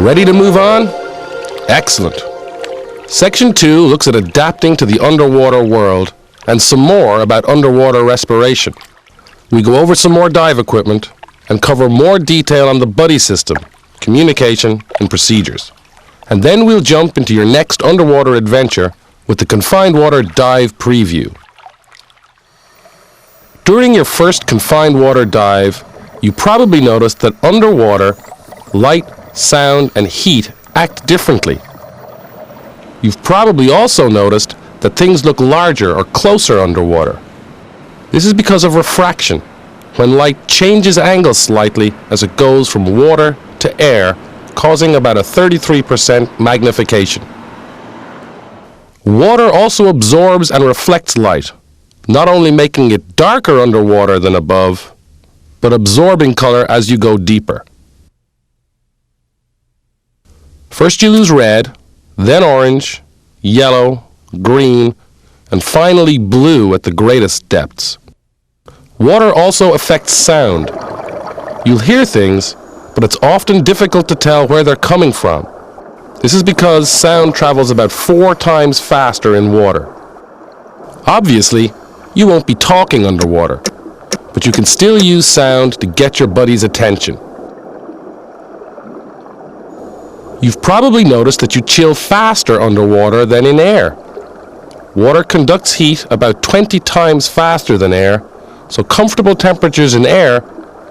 Ready to move on? Excellent. Section 2 looks at adapting to the underwater world and some more about underwater respiration. We go over some more dive equipment and cover more detail on the buddy system, communication, and procedures. And then we'll jump into your next underwater adventure with the confined water dive preview. During your first confined water dive, you probably noticed that underwater, light, sound, and heat act differently. You've probably also noticed that things look larger or closer underwater. This is because of refraction, when light changes angle slightly as it goes from water to air, causing about a 33% magnification. Water also absorbs and reflects light, not only making it darker underwater than above, but absorbing color as you go deeper. First you lose red, then orange, yellow, green, and finally blue at the greatest depths. Water also affects sound. You'll hear things, but it's often difficult to tell where they're coming from. This is because sound travels about 4 times faster in water. Obviously, you won't be talking underwater, but you can still use sound to get your buddy's attention. You've probably noticed that you chill faster underwater than in air. Water conducts heat about 20 times faster than air, so comfortable temperatures in air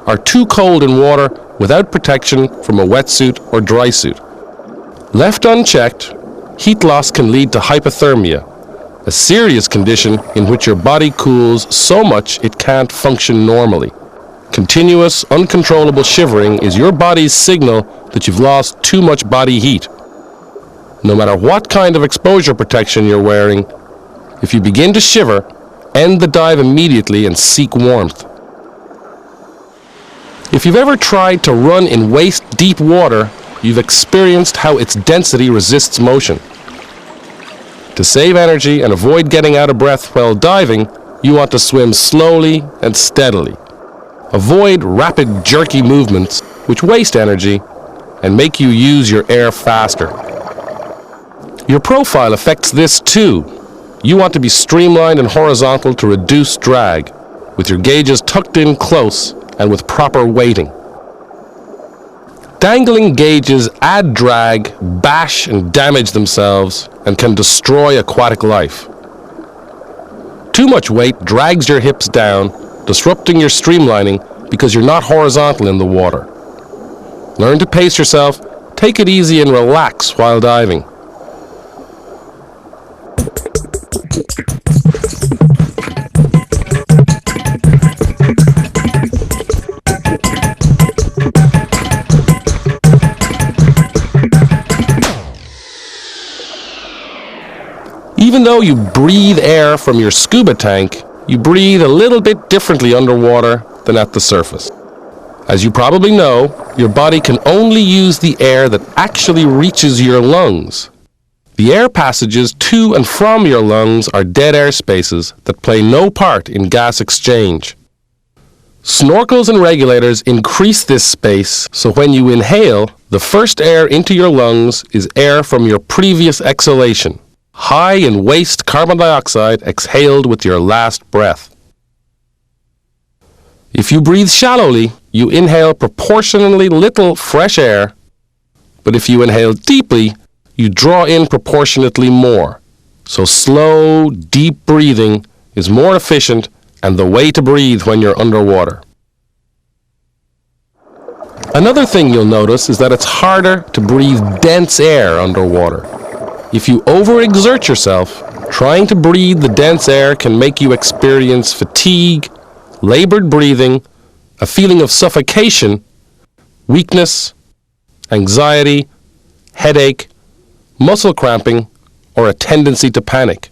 are too cold in water without protection from a wetsuit or dry suit. Left unchecked, heat loss can lead to hypothermia, a serious condition in which your body cools so much it can't function normally. Continuous, uncontrollable shivering is your body's signal that you've lost too much body heat. No matter what kind of exposure protection you're wearing, if you begin to shiver, end the dive immediately and seek warmth. If you've ever tried to run in waist-deep water, you've experienced how its density resists motion. To save energy and avoid getting out of breath while diving, you want to swim slowly and steadily. Avoid rapid, jerky movements, which waste energy and make you use your air faster. Your profile affects this too. You want to be streamlined and horizontal to reduce drag, with your gauges tucked in close and with proper weighting. Dangling gauges add drag, bash and damage themselves, and can destroy aquatic life. Too much weight drags your hips down, disrupting your streamlining because you're not horizontal in the water. Learn to pace yourself, take it easy and relax while diving. Even though you breathe air from your scuba tank, you breathe a little bit differently underwater than at the surface. As you probably know, your body can only use the air that actually reaches your lungs. The air passages to and from your lungs are dead air spaces that play no part in gas exchange. Snorkels and regulators increase this space, so when you inhale, the first air into your lungs is air from your previous exhalation, high in waste carbon dioxide exhaled with your last breath. If you breathe shallowly, you inhale proportionally little fresh air, but if you inhale deeply, you draw in proportionately more. So slow, deep breathing is more efficient and the way to breathe when you're underwater. Another thing you'll notice is that it's harder to breathe dense air underwater. If you overexert yourself, trying to breathe the dense air can make you experience fatigue, labored breathing, a feeling of suffocation, weakness, anxiety, headache, muscle cramping, or a tendency to panic.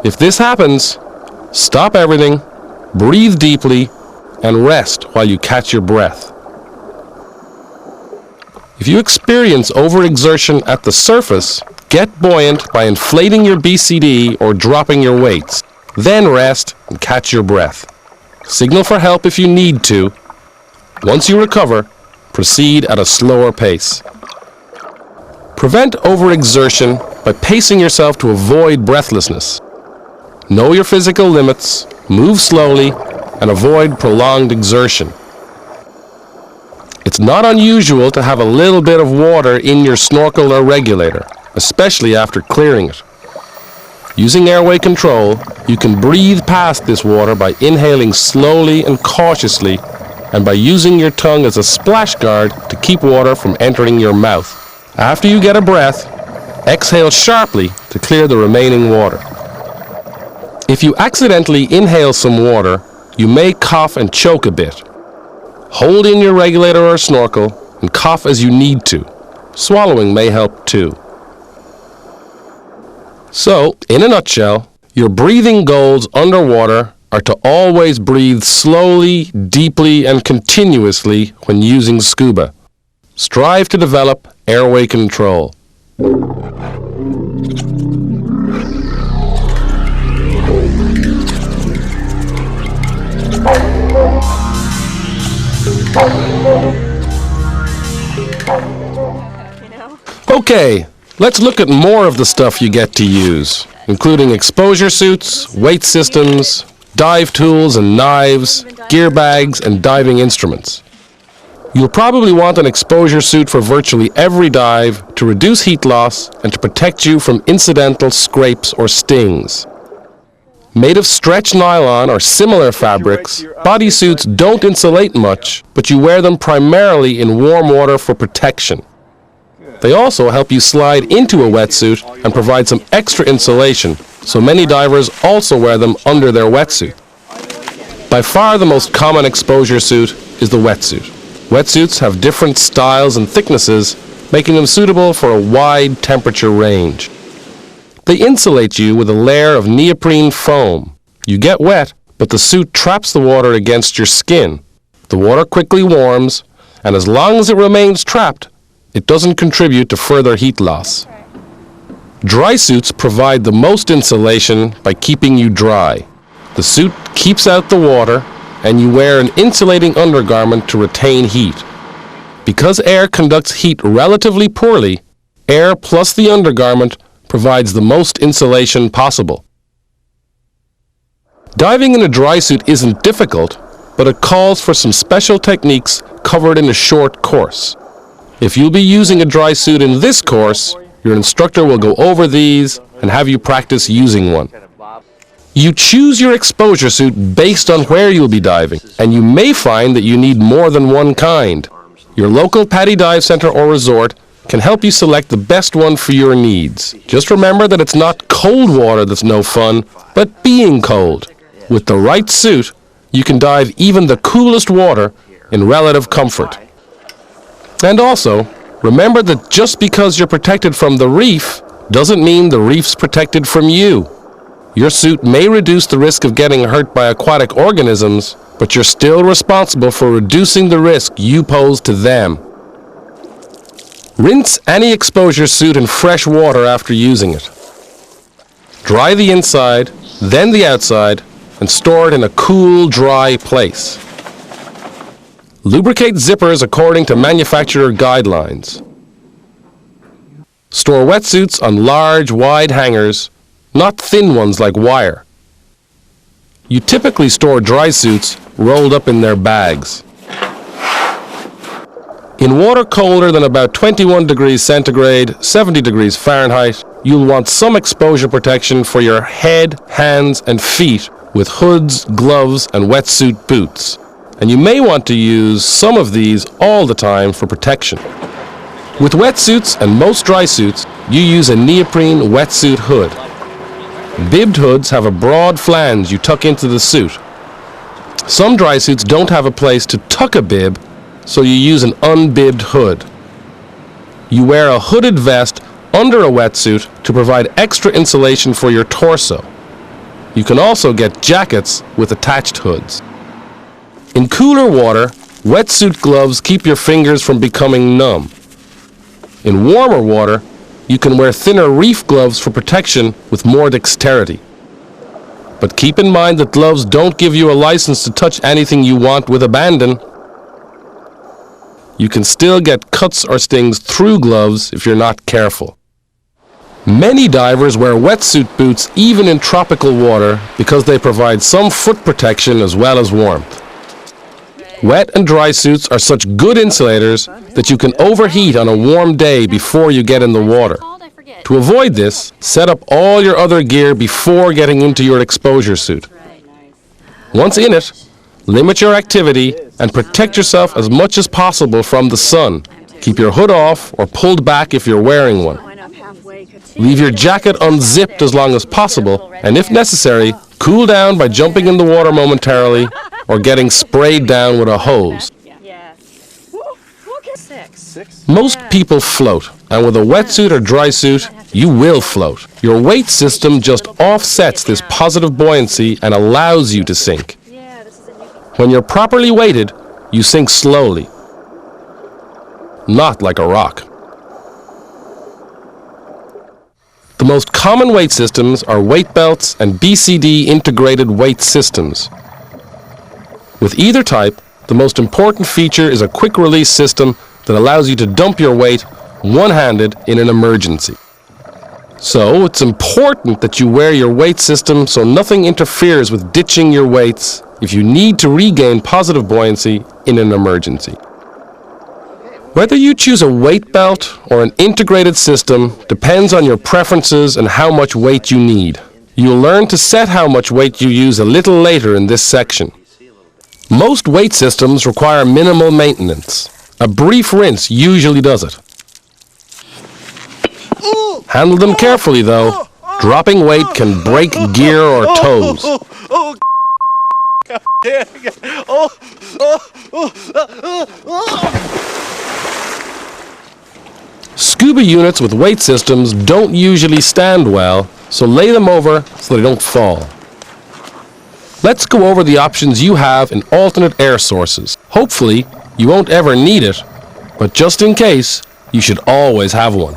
If this happens, stop everything, breathe deeply, and rest while you catch your breath. If you experience overexertion at the surface, get buoyant by inflating your BCD or dropping your weights. Then rest and catch your breath. Signal for help if you need to. Once you recover, proceed at a slower pace. Prevent overexertion by pacing yourself to avoid breathlessness. Know your physical limits, move slowly, and avoid prolonged exertion. It's not unusual to have a little bit of water in your snorkel or regulator, especially after clearing it. Using airway control, you can breathe past this water by inhaling slowly and cautiously, and by using your tongue as a splash guard to keep water from entering your mouth. After you get a breath, exhale sharply to clear the remaining water. If you accidentally inhale some water, you may cough and choke a bit. Hold in your regulator or snorkel and cough as you need to. Swallowing may help too. So, in a nutshell, your breathing goals underwater are to always breathe slowly, deeply, and continuously when using scuba. Strive to develop airway control. Okay, let's look at more of the stuff you get to use, including exposure suits, weight systems, dive tools and knives, gear bags, and diving instruments. You'll probably want an exposure suit for virtually every dive to reduce heat loss and to protect you from incidental scrapes or stings. Made of stretch nylon or similar fabrics, bodysuits don't insulate much, but you wear them primarily in warm water for protection. They also help you slide into a wetsuit and provide some extra insulation, so many divers also wear them under their wetsuit. By far the most common exposure suit is the wetsuit. Wetsuits have different styles and thicknesses, making them suitable for a wide temperature range. They insulate you with a layer of neoprene foam. You get wet, but the suit traps the water against your skin. The water quickly warms, and as long as it remains trapped, it doesn't contribute to further heat loss. Dry suits provide the most insulation by keeping you dry. The suit keeps out the water, and you wear an insulating undergarment to retain heat. Because air conducts heat relatively poorly, air plus the undergarment provides the most insulation possible. Diving in a dry suit isn't difficult, but it calls for some special techniques covered in a short course. If you'll be using a dry suit in this course, your instructor will go over these and have you practice using one. You choose your exposure suit based on where you'll be diving, and you may find that you need more than one kind. Your local Padi dive center or resort can help you select the best one for your needs. Just remember that it's not cold water that's no fun, but being cold. With the right suit, you can dive even the coolest water in relative comfort. And also, remember that just because you're protected from the reef doesn't mean the reef's protected from you. Your suit may reduce the risk of getting hurt by aquatic organisms, but you're still responsible for reducing the risk you pose to them. Rinse any exposure suit in fresh water after using it. Dry the inside, then the outside, and store it in a cool, dry place. Lubricate zippers according to manufacturer guidelines. Store wetsuits on large, wide hangers, not thin ones like wire. You typically store dry suits rolled up in their bags. In water colder than about 21 degrees centigrade, 70 degrees Fahrenheit, you'll want some exposure protection for your head, hands, and feet with hoods, gloves, and wetsuit boots. And you may want to use some of these all the time for protection. With wetsuits and most dry suits, you use a neoprene wetsuit hood. Bibbed hoods have a broad flange you tuck into the suit. Some dry suits don't have a place to tuck a bib, so you use an unbibbed hood. you wear a hooded vest under a wetsuit to provide extra insulation for your torso. You can also get jackets with attached hoods. In cooler water, wetsuit gloves keep your fingers from becoming numb. In warmer water, you can wear thinner reef gloves for protection with more dexterity. But keep in mind that gloves don't give you a license to touch anything you want with abandon. You can still get cuts or stings through gloves if you're not careful. Many divers wear wetsuit boots even in tropical water because they provide some foot protection as well as warmth. Wet and dry suits are such good insulators that you can overheat on a warm day before you get in the water. To avoid this, set up all your other gear before getting into your exposure suit. Once in it, limit your activity and protect yourself as much as possible from the sun. Keep your hood off or pulled back if you're wearing one. Leave your jacket unzipped as long as possible, and if necessary, cool down by jumping in the water momentarily or getting sprayed down with a hose. Most people float, and with a wetsuit or dry suit, you will float. Your weight system just offsets this positive buoyancy and allows you to sink. When you're properly weighted, you sink slowly, not like a rock. The most common weight systems are weight belts and BCD integrated weight systems. With either type, the most important feature is a quick release system that allows you to dump your weight one-handed in an emergency. So it's important that you wear your weight system so nothing interferes with ditching your weights if you need to regain positive buoyancy in an emergency. Whether you choose a weight belt or an integrated system depends on your preferences and how much weight you need. You'll learn to set how much weight you use a little later in this section. Most weight systems require minimal maintenance. A brief rinse usually does it. Handle them carefully though. Dropping weight can break gear or toes. Scuba units with weight systems don't usually stand well, so lay them over so they don't fall. Let's go over the options you have in alternate air sources. Hopefully, you won't ever need it, but just in case, you should always have one.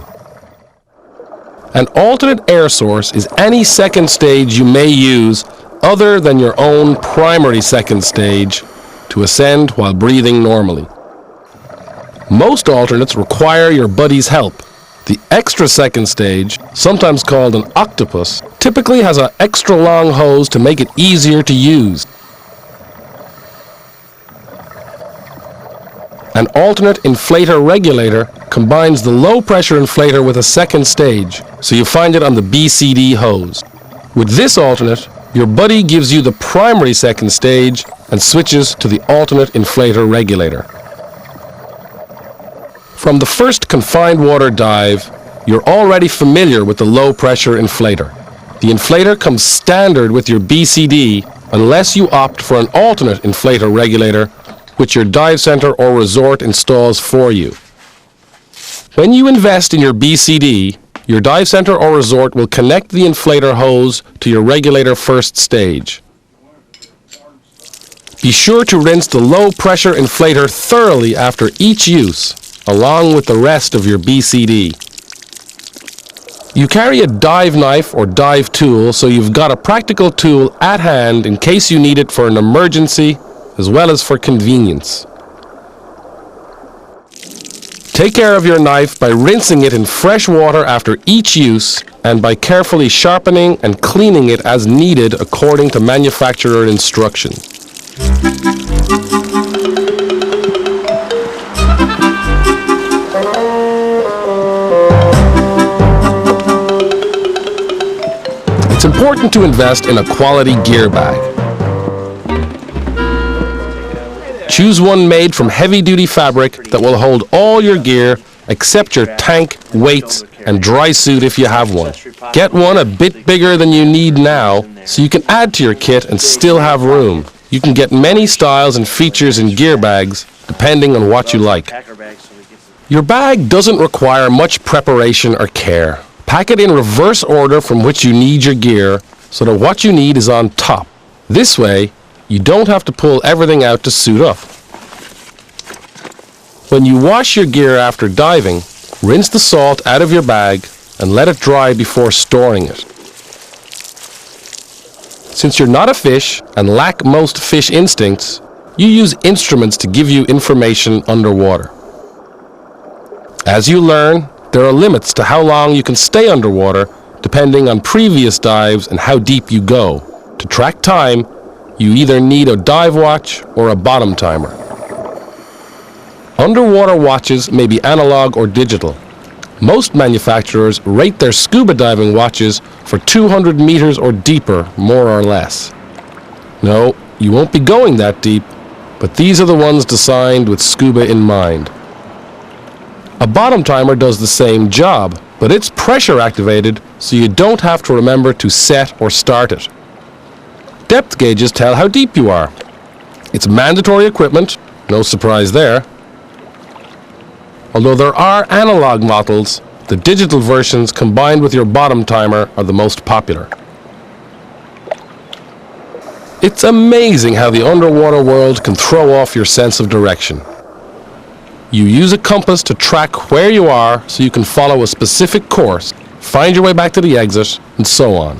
An alternate air source is any second stage you may use other than your own primary second stage to ascend while breathing normally. Most alternates require your buddy's help. The extra second stage, sometimes called an octopus, typically has an extra long hose to make it easier to use. An alternate inflator regulator combines the low-pressure inflator with a second stage, so you find it on the BCD hose. With this alternate, your buddy gives you the primary second stage and switches to the alternate inflator regulator. From the first confined water dive, you're already familiar with the low-pressure inflator. The inflator comes standard with your BCD unless you opt for an alternate inflator regulator, which your dive center or resort installs for you. When you invest in your BCD, your dive center or resort will connect the inflator hose to your regulator first stage. Be sure to rinse the low-pressure inflator thoroughly after each use, along with the rest of your BCD. You carry a dive knife or dive tool, so you've got a practical tool at hand in case you need it for an emergency, as well as for convenience. Take care of your knife by rinsing it in fresh water after each use and by carefully sharpening and cleaning it as needed according to manufacturer instructions. It's important to invest in a quality gear bag. Choose one made from heavy-duty fabric that will hold all your gear except your tank, weights, and dry suit if you have one. Get one a bit bigger than you need now so you can add to your kit and still have room. You can get many styles and features in gear bags depending on what you like. Your bag doesn't require much preparation or care. Pack it in reverse order from which you need your gear so that what you need is on top. This way, you don't have to pull everything out to suit up. When you wash your gear after diving, rinse the salt out of your bag and let it dry before storing it. Since you're not a fish and lack most fish instincts, you use instruments to give you information underwater. As you learn, there are limits to how long you can stay underwater depending on previous dives and how deep you go. To track time, you either need a dive watch or a bottom timer. Underwater watches may be analog or digital. Most manufacturers rate their scuba diving watches for 200 meters or deeper, more or less. No, you won't be going that deep, but these are the ones designed with scuba in mind. A bottom timer does the same job, but it's pressure activated, so you don't have to remember to set or start it. Depth gauges tell how deep you are. It's mandatory equipment, no surprise there. Although there are analog models, the digital versions combined with your bottom timer are the most popular. It's amazing how the underwater world can throw off your sense of direction. You use a compass to track where you are so you can follow a specific course, find your way back to the exit, and so on.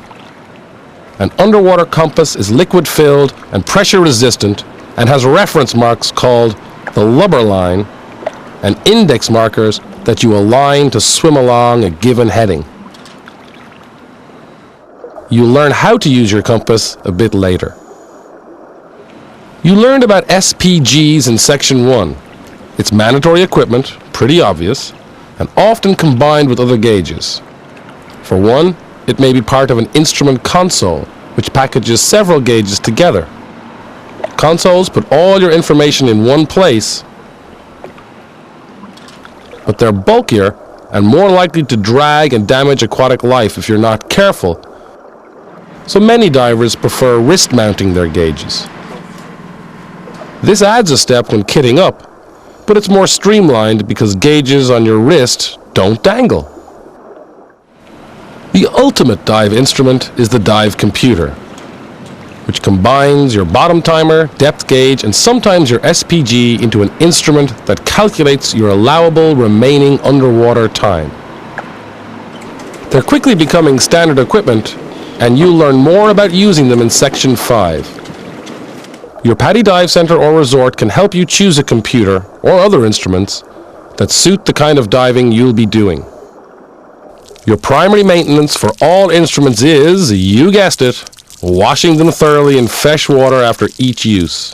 An underwater compass is liquid-filled and pressure-resistant and has reference marks called the lubber line and index markers that you align to swim along a given heading. You'll learn how to use your compass a bit later. You learned about SPGs in Section 1. It's mandatory equipment, pretty obvious, and often combined with other gauges. For one, it may be part of an instrument console, which packages several gauges together. Consoles put all your information in one place, but they're bulkier and more likely to drag and damage aquatic life if you're not careful. So many divers prefer wrist mounting their gauges. This adds a step when kitting up, but it's more streamlined because gauges on your wrist don't dangle. The ultimate dive instrument is the dive computer, which combines your bottom timer, depth gauge, and sometimes your SPG into an instrument that calculates your allowable remaining underwater time. They're quickly becoming standard equipment, and you'll learn more about using them in Section 5. Your Padi Dive Center or resort can help you choose a computer or other instruments that suit the kind of diving you'll be doing. Your primary maintenance for all instruments is, you guessed it, washing them thoroughly in fresh water after each use.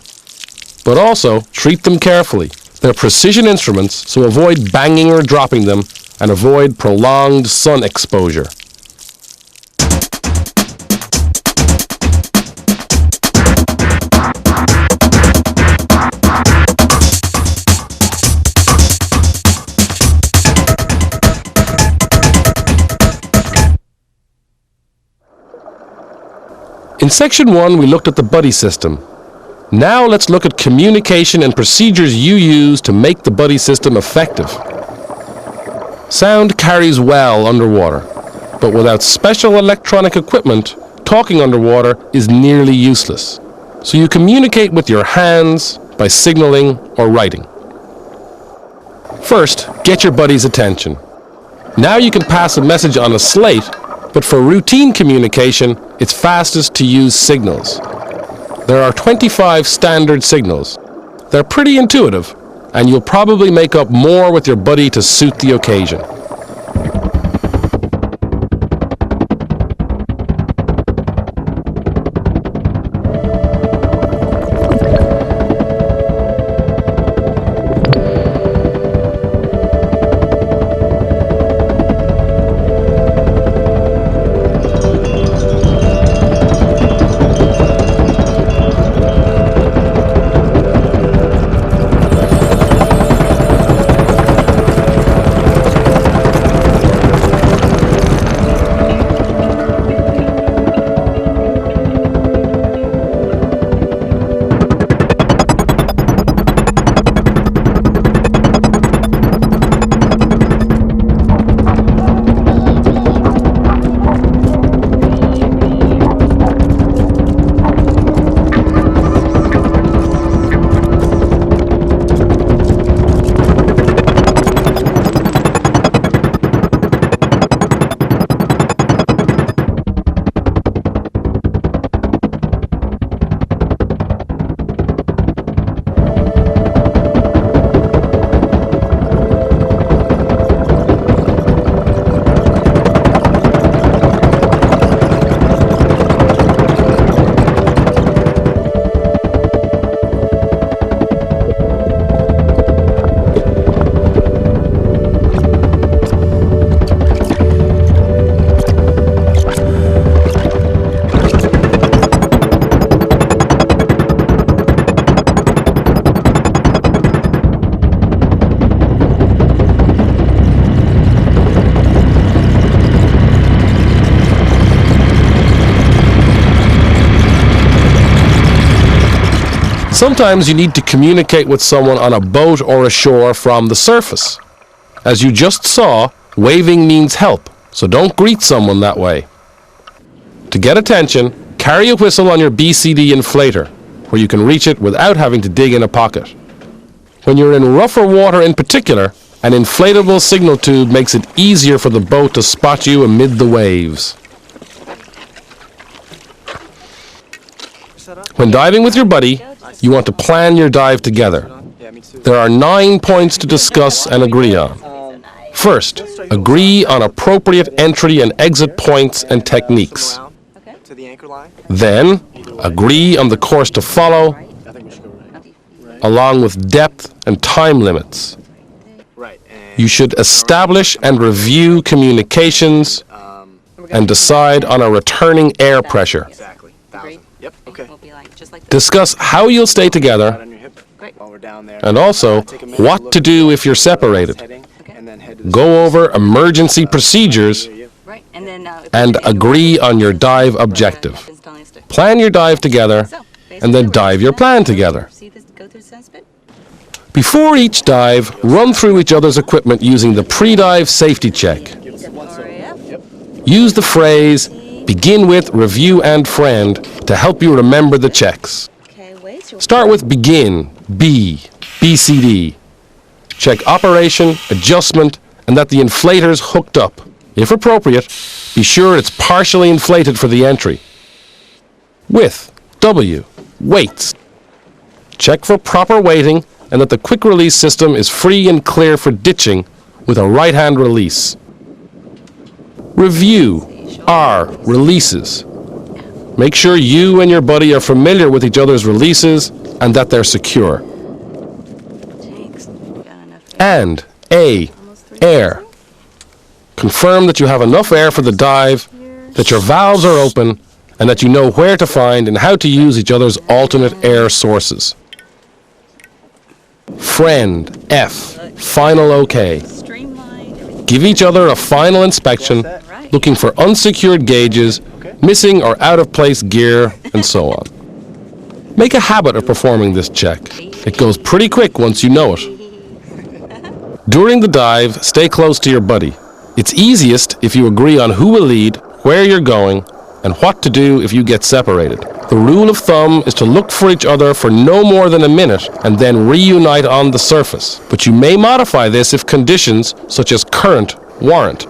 But also, treat them carefully. They're precision instruments, so avoid banging or dropping them and avoid prolonged sun exposure. In Section 1, we looked at the buddy system. Now let's look at communication and procedures you use to make the buddy system effective. Sound carries well underwater, but without special electronic equipment, talking underwater is nearly useless. So you communicate with your hands by signaling or writing. First, get your buddy's attention. Now you can pass a message on a slate, but for routine communication, it's fastest to use signals. There are 25 standard signals. They're pretty intuitive, and you'll probably make up more with your buddy to suit the occasion. Sometimes you need to communicate with someone on a boat or ashore from the surface. As you just saw, waving means help, so don't greet someone that way. To get attention, carry a whistle on your BCD inflator, where you can reach it without having to dig in a pocket. When you're in rougher water in particular, an inflatable signal tube makes it easier for the boat to spot you amid the waves. When diving with your buddy, you want to plan your dive together. There are 9 points to discuss and agree on. First, agree on appropriate entry and exit points and techniques. Then, agree on the course to follow, along with depth and time limits. You should establish and review communications and decide on a returning air pressure. Discuss how you'll stay together and also what to do if you're separated. Go over emergency procedures and agree on your dive objective. Plan your dive together and then dive your plan together. Before each dive, run through each other's equipment using the pre-dive safety check. Use the phrase, begin with, review, and friend to help you remember the checks. Start with begin, B, BCD. Check operation, adjustment, and that the inflator's hooked up. If appropriate, be sure it's partially inflated for the entry. With, W, weights. Check for proper weighting and that the quick release system is free and clear for ditching with a right-hand release. Review, R, releases. Make sure you and your buddy are familiar with each other's releases and that they're secure. And, A, air. Confirm that you have enough air for the dive, that your valves are open, and that you know where to find and how to use each other's alternate air sources. Friend, F, final OK. Give each other a final inspection, looking for unsecured gauges, missing or out-of-place gear, and so on. Make a habit of performing this check. It goes pretty quick once you know it. During the dive, stay close to your buddy. It's easiest if you agree on who will lead, where you're going, and what to do if you get separated. The rule of thumb is to look for each other for no more than a minute and then reunite on the surface. But you may modify this if conditions, such as current, warrant.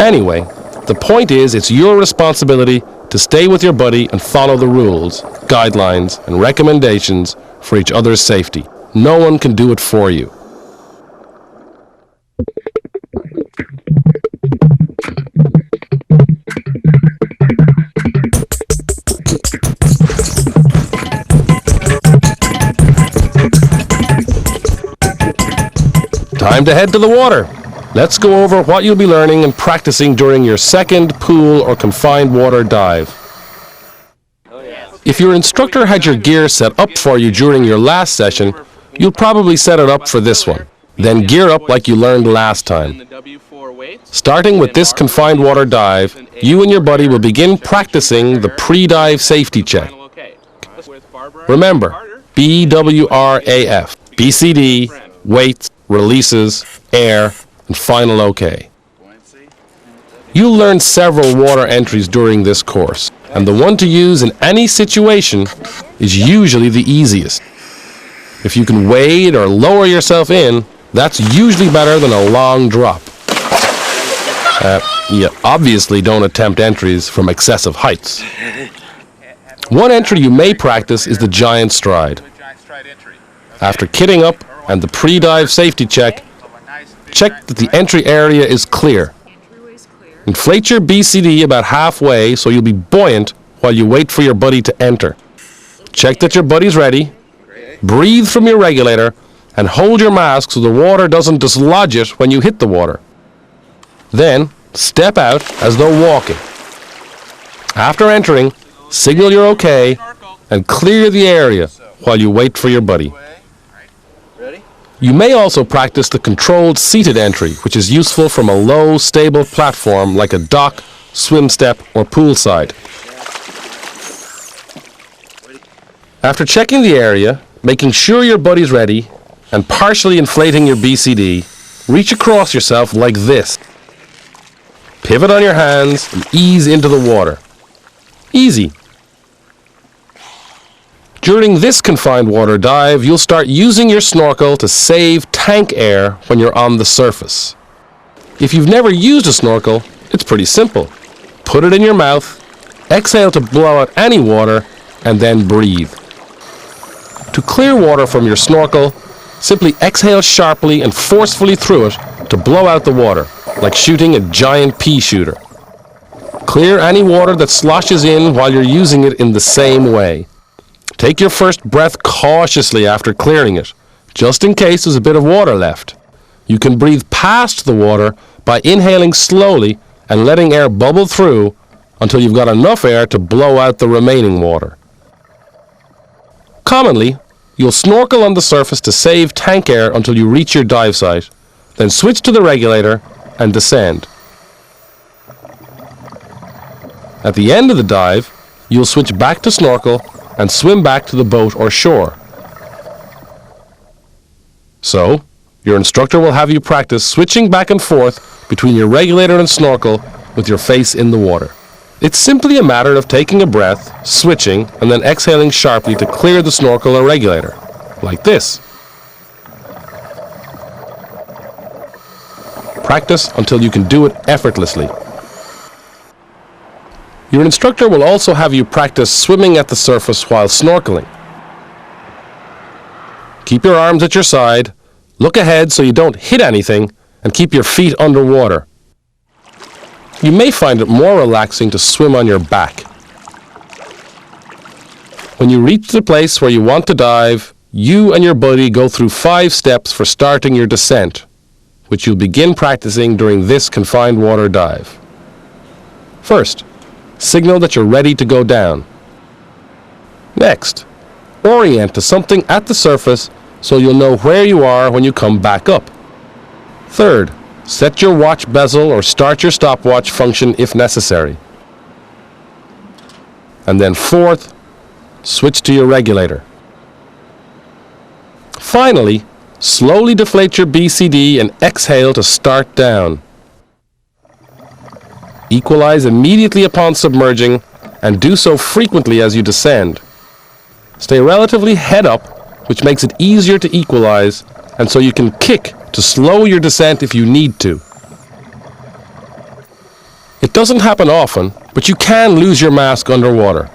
Anyway, the point is it's your responsibility to stay with your buddy and follow the rules, guidelines, and recommendations for each other's safety. No one can do it for you. Time to head to the water. Let's go over what you'll be learning and practicing during your second pool or confined water dive. If your instructor had your gear set up for you during your last session, you'll probably set it up for this one. Then gear up like you learned last time. Starting with this confined water dive, you and your buddy will begin practicing the pre-dive safety check. Remember, BWRAF, BCD, weights, releases, air, and final OK. You'll learn several water entries during this course, and the one to use in any situation is usually the easiest. If you can wade or lower yourself in, that's usually better than a long drop. You obviously don't attempt entries from excessive heights. One entry you may practice is the giant stride. After kitting up and the pre-dive safety check, check that the entry area is clear. Inflate your BCD about halfway so you'll be buoyant while you wait for your buddy to enter. Check that your buddy's ready, breathe from your regulator, and hold your mask so the water doesn't dislodge it when you hit the water. Then, step out as though walking. After entering, signal you're okay and clear the area while you wait for your buddy. You may also practice the controlled seated entry, which is useful from a low, stable platform like a dock, swim step, or poolside. After checking the area, making sure your buddy's ready, and partially inflating your BCD, reach across yourself like this. Pivot on your hands and ease into the water. Easy. During this confined water dive, you'll start using your snorkel to save tank air when you're on the surface. If you've never used a snorkel, it's pretty simple. Put it in your mouth, exhale to blow out any water, and then breathe. To clear water from your snorkel, simply exhale sharply and forcefully through it to blow out the water, like shooting a giant pea shooter. Clear any water that sloshes in while you're using it in the same way. Take your first breath cautiously after clearing it, just in case there's a bit of water left. You can breathe past the water by inhaling slowly and letting air bubble through until you've got enough air to blow out the remaining water. Commonly, you'll snorkel on the surface to save tank air until you reach your dive site, then switch to the regulator and descend. At the end of the dive, you'll switch back to snorkel and swim back to the boat or shore. So, your instructor will have you practice switching back and forth between your regulator and snorkel with your face in the water. It's simply a matter of taking a breath, switching, and then exhaling sharply to clear the snorkel or regulator, like this. Practice until you can do it effortlessly. Your instructor will also have you practice swimming at the surface while snorkeling. Keep your arms at your side, look ahead so you don't hit anything, and keep your feet underwater. You may find it more relaxing to swim on your back. When you reach the place where you want to dive, you and your buddy go through 5 steps for starting your descent, which you'll begin practicing during this confined water dive. First, signal that you're ready to go down. Next, orient to something at the surface so you'll know where you are when you come back up. Third, set your watch bezel or start your stopwatch function if necessary. And then fourth, switch to your regulator. Finally, slowly deflate your BCD and exhale to start down. Equalize immediately upon submerging and do so frequently as you descend. Stay relatively head up, which makes it easier to equalize, and so you can kick to slow your descent if you need to. It doesn't happen often, but you can lose your mask underwater.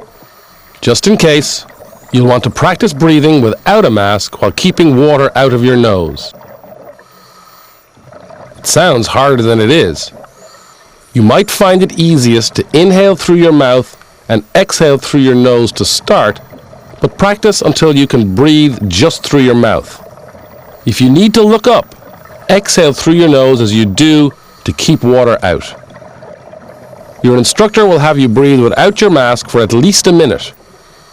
Just in case, you'll want to practice breathing without a mask while keeping water out of your nose. It sounds harder than it is. You might find it easiest to inhale through your mouth and exhale through your nose to start, but practice until you can breathe just through your mouth. If you need to look up, exhale through your nose as you do to keep water out. Your instructor will have you breathe without your mask for at least a minute,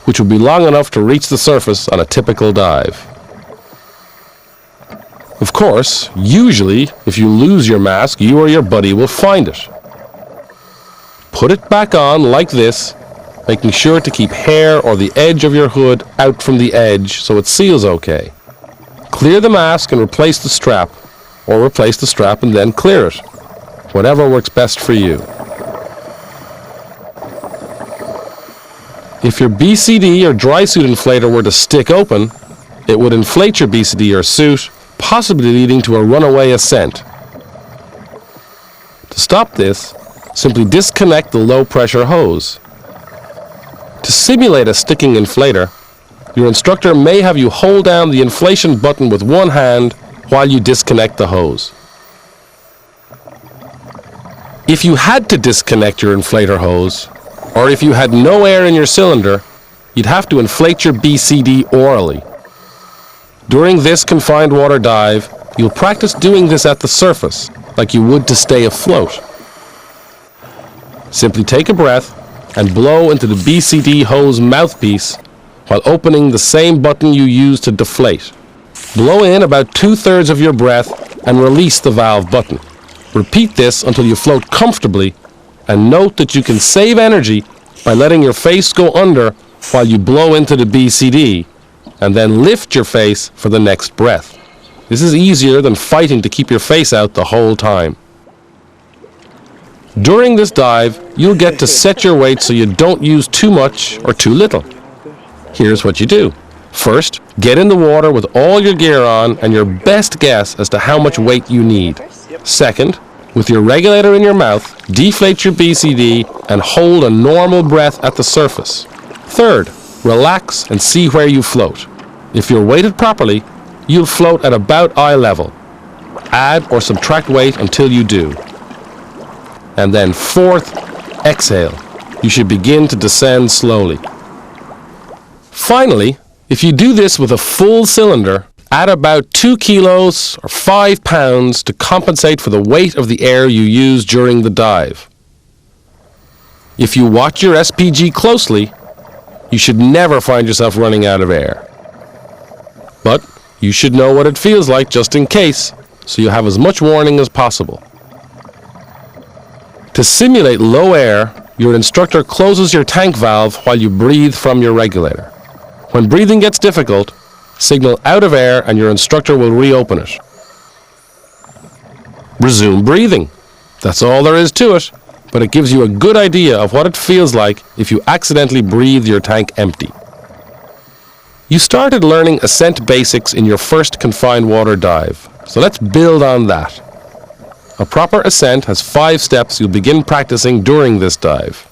which will be long enough to reach the surface on a typical dive. Of course, usually, if you lose your mask, you or your buddy will find it. Put it back on like this, making sure to keep hair or the edge of your hood out from the edge so it seals okay. Clear the mask and replace the strap, or replace the strap and then clear it. Whatever works best for you. If your BCD or dry suit inflator were to stick open, it would inflate your BCD or suit, possibly leading to a runaway ascent. To stop this, simply disconnect the low-pressure hose. To simulate a sticking inflator, your instructor may have you hold down the inflation button with one hand while you disconnect the hose. If you had to disconnect your inflator hose, or if you had no air in your cylinder, you'd have to inflate your BCD orally. During this confined water dive, you'll practice doing this at the surface, like you would to stay afloat. Simply take a breath and blow into the BCD hose mouthpiece while opening the same button you used to deflate. Blow in about 2/3 of your breath and release the valve button. Repeat this until you float comfortably, and note that you can save energy by letting your face go under while you blow into the BCD, and then lift your face for the next breath. This is easier than fighting to keep your face out the whole time. During this dive, you'll get to set your weight so you don't use too much or too little. Here's what you do. First, get in the water with all your gear on and your best guess as to how much weight you need. Second, with your regulator in your mouth, deflate your BCD and hold a normal breath at the surface. Third, relax and see where you float. If you're weighted properly, you'll float at about eye level. Add or subtract weight until you do. And then fourth, exhale. You should begin to descend slowly. Finally, if you do this with a full cylinder, add about 2 kilos or 5 pounds to compensate for the weight of the air you use during the dive. If you watch your SPG closely, you should never find yourself running out of air. But you should know what it feels like just in case, so you have as much warning as possible. To simulate low air, your instructor closes your tank valve while you breathe from your regulator. When breathing gets difficult, signal out of air and your instructor will reopen it. Resume breathing. That's all there is to it, but it gives you a good idea of what it feels like if you accidentally breathe your tank empty. You started learning ascent basics in your first confined water dive, so let's build on that. A proper ascent has 5 steps you'll begin practicing during this dive.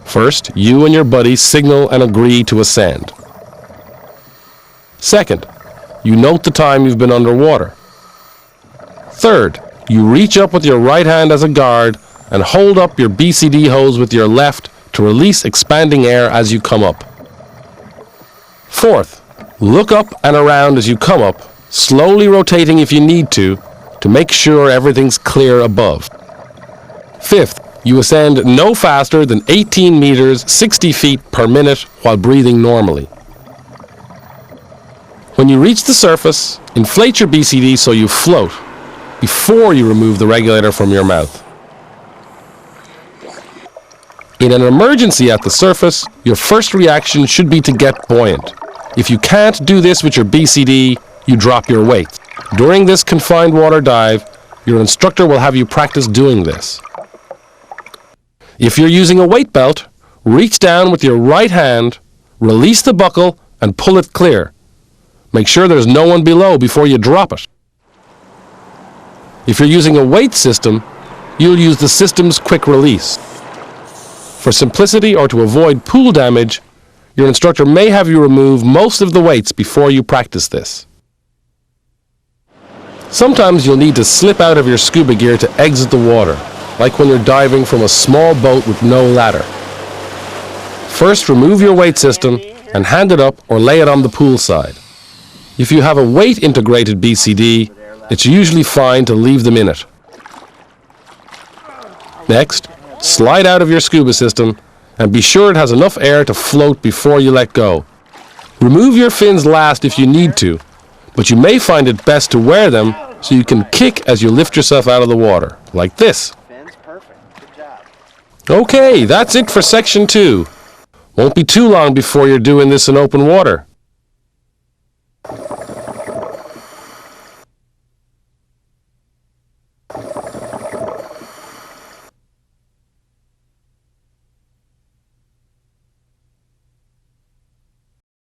First, you and your buddy signal and agree to ascend. Second, you note the time you've been underwater. Third, you reach up with your right hand as a guard and hold up your BCD hose with your left to release expanding air as you come up. Fourth, look up and around as you come up, slowly rotating if you need to make sure everything's clear above. Fifth, you ascend no faster than 18 meters, 60 feet per minute while breathing normally. When you reach the surface, inflate your BCD so you float before you remove the regulator from your mouth. In an emergency at the surface, your first reaction should be to get buoyant. If you can't do this with your BCD, you drop your weight. During this confined water dive, your instructor will have you practice doing this. If you're using a weight belt, reach down with your right hand, release the buckle, and pull it clear. Make sure there's no one below before you drop it. If you're using a weight system, you'll use the system's quick release. For simplicity or to avoid pool damage, your instructor may have you remove most of the weights before you practice this. Sometimes you'll need to slip out of your scuba gear to exit the water, like when you're diving from a small boat with no ladder. First, remove your weight system and hand it up or lay it on the pool side. If you have a weight-integrated BCD, it's usually fine to leave them in it. Next, slide out of your scuba system and be sure it has enough air to float before you let go. Remove your fins last if you need to, but you may find it best to wear them so you can kick as you lift yourself out of the water, like this. Okay, that's it for section 2. Won't be too long before you're doing this in open water.